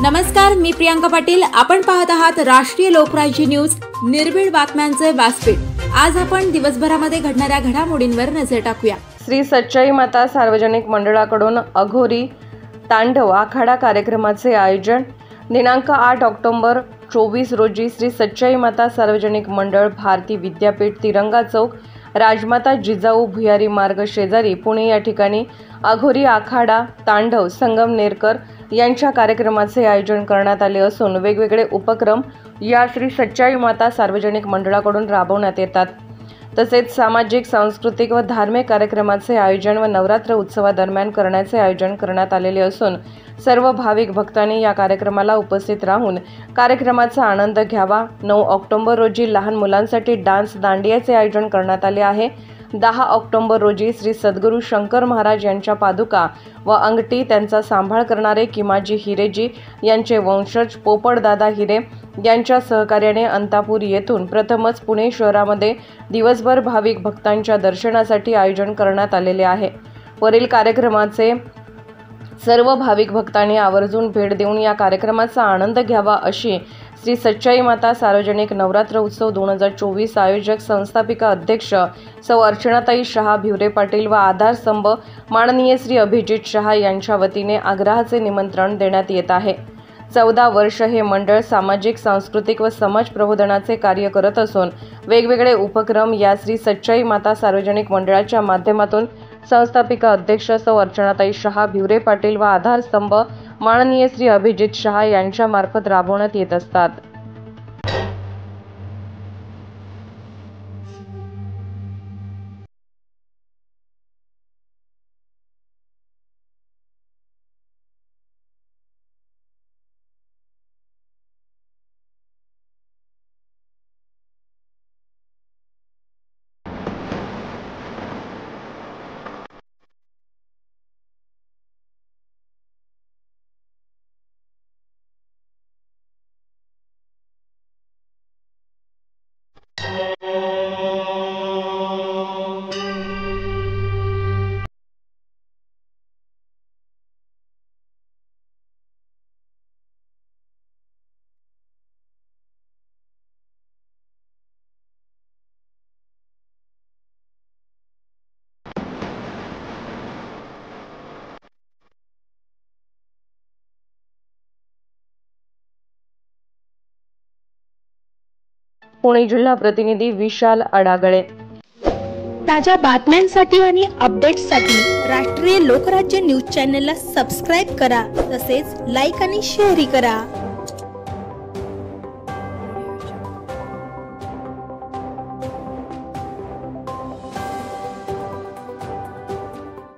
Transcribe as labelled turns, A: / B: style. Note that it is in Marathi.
A: नमस्कार, मी प्रियांका पाटील। आपण पाहत आहात राष्ट्रीय लोकराज्य न्यूज, निर्भीड बातम्यांचे व्यासपीठ। आज आपण दिवसभरामध्ये घडणाऱ्या घडामोडींवर नजर टाकूया।
B: श्री सच्चाई माता सार्वजनिक मंडळाकडून अघोरी तांडव आखाडा कार्यक्रमाचे आयोजन। दिनांक 8 ऑक्टोबर 24 रोजी श्री सच्चाई माता सार्वजनिक मंडळ, भारती विद्यापीठ, तिरंगा चौक, राजमाता जिजाऊ भुयारी मार्ग शेजारी, पुणे या ठिकाणी अघोरी आखाडा तांडव संगमनेरकर यांच्या कार्यक्रमाचे आयोजन करण्यात आले असून वेगवेगळे उपक्रम या श्री सच्चाई माता सार्वजनिक मंडळाकडून राबवण्यात येतात। तसेच सामाजिक, सांस्कृतिक व धार्मिक कार्यक्रमाचे आयोजन व नवरात्र उत्सवादरम्यान करण्याचे आयोजन करण्यात आलेले असून सर्व भाविक भक्तांनी या कार्यक्रमाला उपस्थित राहून कार्यक्रमाचा आनंद घ्यावा। 9 ऑक्टोबर रोजी लहान मुलांसाठी डान्स दांडियाचे आयोजन करण्यात आले आहे। 10 ऑक्टोबर रोजी श्री सद्गुरू शंकर महाराज यांच्या पादुका व अंगठी त्यांचा सांभाळ करणारे किमाजी हिरेजी यांचे वंशज पोपटदादा हिरे यांच्या सहकार्याने अंतापूर येथून प्रथमच पुणे शहरामध्ये दिवसभर भाविक भक्तांच्या दर्शनासाठी आयोजन करण्यात आलेले आहे। वरील कार्यक्रमाचे सर्व भाविक भक्तांनी आवर्जून भेट देऊन या कार्यक्रमाचा आनंद घ्यावा अशी श्री सच्चाई माता सार्वजनिक नवरात्र उत्सव 2024 आयोजक संस्थापिका अध्यक्ष सौ अर्चनाताई शहा भिवरे पाटील व आधारस्तंभ माननीय श्री अभिजित शहा यांच्या वतीने आग्रहाचे निमंत्रण देण्यात येत आहे। 14 वर्ष हे मंडळ सामाजिक, सांस्कृतिक व समाज प्रबोधनाचे कार्य करत असून वेगवेगळे उपक्रम या श्री सच्चाई माता सार्वजनिक मंडळाच्या माध्यमातून संस्थापिका अध्यक्ष सौ अर्चनाताई शहा भिवरे पाटील व आधारस्तंभ माननीय श्री अभिजित शहा यांच्या मार्फत राबवण्यात येत असतात। पुणे जिल्हा प्रतिनिधी विशाल अडागळे।
C: ताज्या बातम्यांसाठी आणि अपडेट्ससाठी राष्ट्रीय लोकराज्य न्यूज चॅनलला सबस्क्राईब करा, तसेच लाईक आणि शेअर करा।